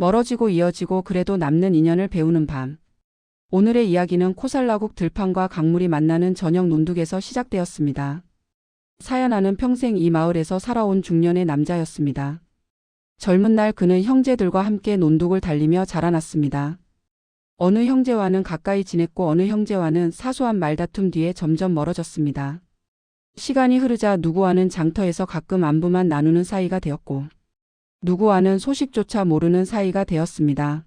멀어지고 이어지고 그래도 남는 인연을 배우는 밤. 오늘의 이야기는 코살라국 들판과 강물이 만나는 저녁 논둑에서 시작되었습니다. 사연아는 평생 이 마을에서 살아온 중년의 남자였습니다. 젊은 날 그는 형제들과 함께 논둑을 달리며 자라났습니다. 어느 형제와는 가까이 지냈고 어느 형제와는 사소한 말다툼 뒤에 점점 멀어졌습니다. 시간이 흐르자 누구와는 장터에서 가끔 안부만 나누는 사이가 되었고 누구와는 소식조차 모르는 사이가 되었습니다.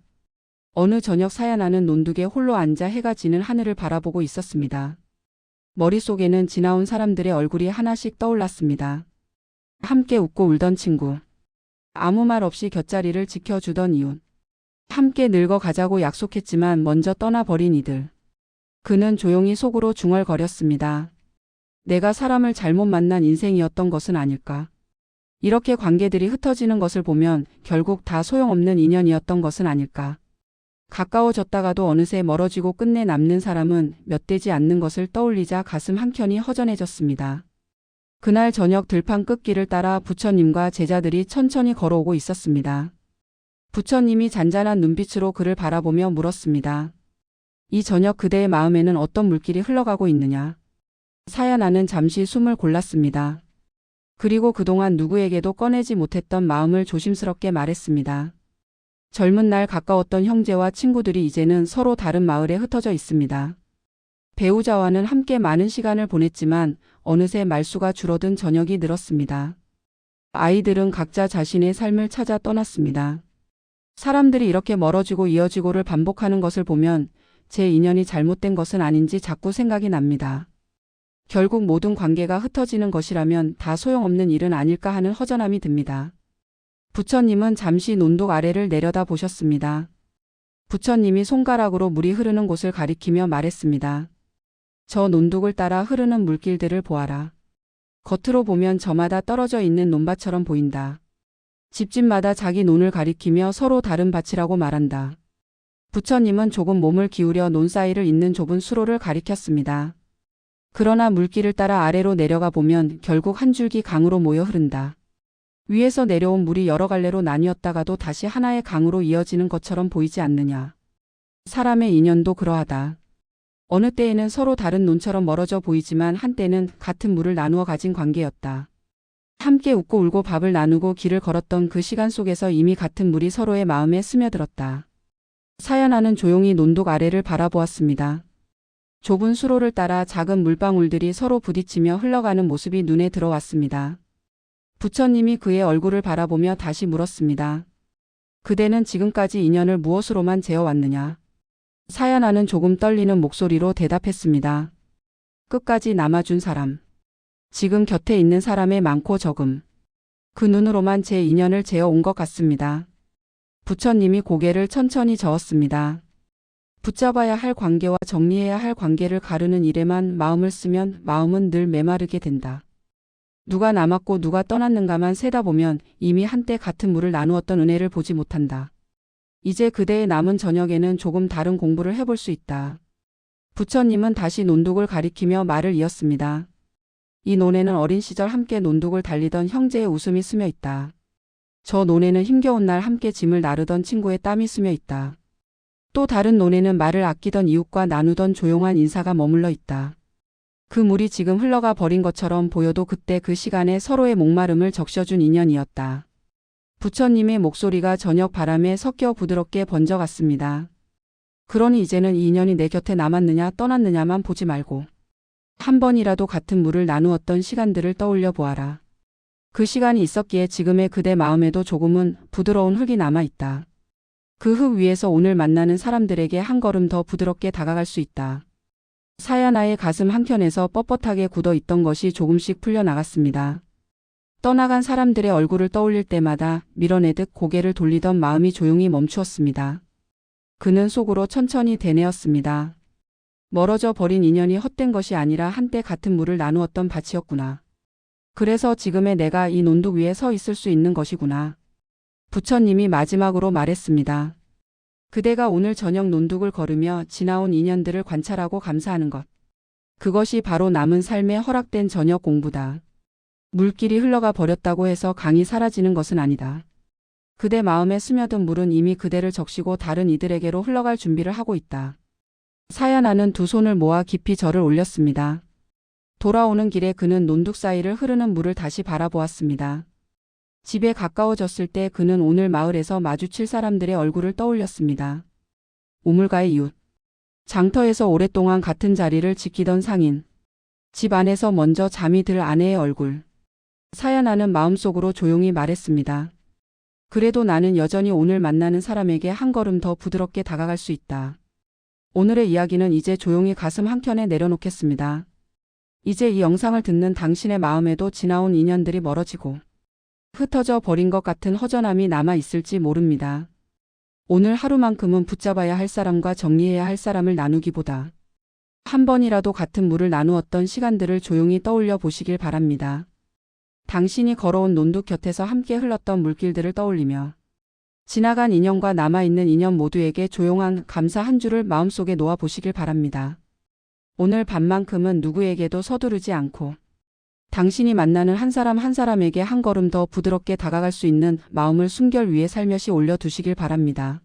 어느 저녁 사연아는 논둑에 홀로 앉아 해가 지는 하늘을 바라보고 있었습니다. 머릿속에는 지나온 사람들의 얼굴이 하나씩 떠올랐습니다. 함께 웃고 울던 친구. 아무 말 없이 곁자리를 지켜주던 이웃. 함께 늙어가자고 약속했지만 먼저 떠나버린 이들. 그는 조용히 속으로 중얼거렸습니다. 내가 사람을 잘못 만난 인생이었던 것은 아닐까. 이렇게 관계들이 흩어지는 것을 보면 결국 다 소용없는 인연이었던 것은 아닐까. 가까워졌다가도 어느새 멀어지고 끝내 남는 사람은 몇 되지 않는 것을 떠올리자 가슴 한켠이 허전해졌습니다. 그날 저녁 들판 끝길을 따라 부처님과 제자들이 천천히 걸어오고 있었습니다. 부처님이 잔잔한 눈빛으로 그를 바라보며 물었습니다. 이 저녁 그대의 마음에는 어떤 물길이 흘러가고 있느냐? 사연아는 잠시 숨을 골랐습니다. 그리고 그동안 누구에게도 꺼내지 못했던 마음을 조심스럽게 말했습니다. 젊은 날 가까웠던 형제와 친구들이 이제는 서로 다른 마을에 흩어져 있습니다. 배우자와는 함께 많은 시간을 보냈지만 어느새 말수가 줄어든 저녁이 늘었습니다. 아이들은 각자 자신의 삶을 찾아 떠났습니다. 사람들이 이렇게 멀어지고 이어지고를 반복하는 것을 보면 제 인연이 잘못된 것은 아닌지 자꾸 생각이 납니다. 결국 모든 관계가 흩어지는 것이라면 다 소용없는 일은 아닐까 하는 허전함이 듭니다. 부처님은 잠시 논둑 아래를 내려다 보셨습니다. 부처님이 손가락으로 물이 흐르는 곳을 가리키며 말했습니다. 저 논둑을 따라 흐르는 물길들을 보아라. 겉으로 보면 저마다 떨어져 있는 논밭처럼 보인다. 집집마다 자기 논을 가리키며 서로 다른 밭이라고 말한다. 부처님은 조금 몸을 기울여 논 사이를 잇는 좁은 수로를 가리켰습니다. 그러나 물길을 따라 아래로 내려가 보면 결국 한 줄기 강으로 모여 흐른다. 위에서 내려온 물이 여러 갈래로 나뉘었다가도 다시 하나의 강으로 이어지는 것처럼 보이지 않느냐. 사람의 인연도 그러하다. 어느 때에는 서로 다른 논처럼 멀어져 보이지만 한때는 같은 물을 나누어 가진 관계였다. 함께 웃고 울고 밥을 나누고 길을 걸었던 그 시간 속에서 이미 같은 물이 서로의 마음에 스며들었다. 사연아는 조용히 논둑 아래를 바라보았습니다. 좁은 수로를 따라 작은 물방울들이 서로 부딪히며 흘러가는 모습이 눈에 들어왔습니다. 부처님이 그의 얼굴을 바라보며 다시 물었습니다. 그대는 지금까지 인연을 무엇으로만 재어왔느냐? 사연아는 조금 떨리는 목소리로 대답했습니다. 끝까지 남아준 사람. 지금 곁에 있는 사람의 많고 적음. 그 눈으로만 제 인연을 재어온 것 같습니다. 부처님이 고개를 천천히 저었습니다. 붙잡아야 할 관계와 정리해야 할 관계를 가르는 일에만 마음을 쓰면 마음은 늘 메마르게 된다. 누가 남았고 누가 떠났는가만 세다 보면 이미 한때 같은 물을 나누었던 은혜를 보지 못한다. 이제 그대의 남은 저녁에는 조금 다른 공부를 해볼 수 있다. 부처님은 다시 논둑을 가리키며 말을 이었습니다. 이 논에는 어린 시절 함께 논둑을 달리던 형제의 웃음이 스며 있다. 저 논에는 힘겨운 날 함께 짐을 나르던 친구의 땀이 스며 있다. 또 다른 논에는 말을 아끼던 이웃과 나누던 조용한 인사가 머물러 있다. 그 물이 지금 흘러가 버린 것처럼 보여도 그때 그 시간에 서로의 목마름을 적셔준 인연이었다. 부처님의 목소리가 저녁 바람에 섞여 부드럽게 번져갔습니다. 그러니 이제는 이 인연이 내 곁에 남았느냐 떠났느냐만 보지 말고 한 번이라도 같은 물을 나누었던 시간들을 떠올려 보아라. 그 시간이 있었기에 지금의 그대 마음에도 조금은 부드러운 흙이 남아있다. 그 흙 위에서 오늘 만나는 사람들에게 한 걸음 더 부드럽게 다가갈 수 있다. 사연아의 가슴 한켠에서 뻣뻣하게 굳어있던 것이 조금씩 풀려나갔습니다. 떠나간 사람들의 얼굴을 떠올릴 때마다 밀어내듯 고개를 돌리던 마음이 조용히 멈추었습니다. 그는 속으로 천천히 되뇌었습니다. 멀어져 버린 인연이 헛된 것이 아니라 한때 같은 물을 나누었던 밭이었구나. 그래서 지금의 내가 이 논둑 위에 서 있을 수 있는 것이구나. 부처님이 마지막으로 말했습니다. 그대가 오늘 저녁 논둑을 걸으며 지나온 인연들을 관찰하고 감사하는 것. 그것이 바로 남은 삶에 허락된 저녁 공부다. 물길이 흘러가 버렸다고 해서 강이 사라지는 것은 아니다. 그대 마음에 스며든 물은 이미 그대를 적시고 다른 이들에게로 흘러갈 준비를 하고 있다. 사야나는 두 손을 모아 깊이 절을 올렸습니다. 돌아오는 길에 그는 논둑 사이를 흐르는 물을 다시 바라보았습니다. 집에 가까워졌을 때 그는 오늘 마을에서 마주칠 사람들의 얼굴을 떠올렸습니다. 우물가의 이웃, 장터에서 오랫동안 같은 자리를 지키던 상인, 집 안에서 먼저 잠이 들 아내의 얼굴. 사야나는 마음속으로 조용히 말했습니다. 그래도 나는 여전히 오늘 만나는 사람에게 한 걸음 더 부드럽게 다가갈 수 있다. 오늘의 이야기는 이제 조용히 가슴 한켠에 내려놓겠습니다. 이제 이 영상을 듣는 당신의 마음에도 지나온 인연들이 멀어지고 흩어져 버린 것 같은 허전함이 남아 있을지 모릅니다. 오늘 하루만큼은 붙잡아야 할 사람과 정리해야 할 사람을 나누기보다 한 번이라도 같은 물을 나누었던 시간들을 조용히 떠올려 보시길 바랍니다. 당신이 걸어온 논둑 곁에서 함께 흘렀던 물길들을 떠올리며 지나간 인연과 남아있는 인연 모두에게 조용한 감사 한 줄을 마음속에 놓아 보시길 바랍니다. 오늘 밤만큼은 누구에게도 서두르지 않고 당신이 만나는 한 사람 한 사람에게 한 걸음 더 부드럽게 다가갈 수 있는 마음을 숨결 위에 살며시 올려두시길 바랍니다.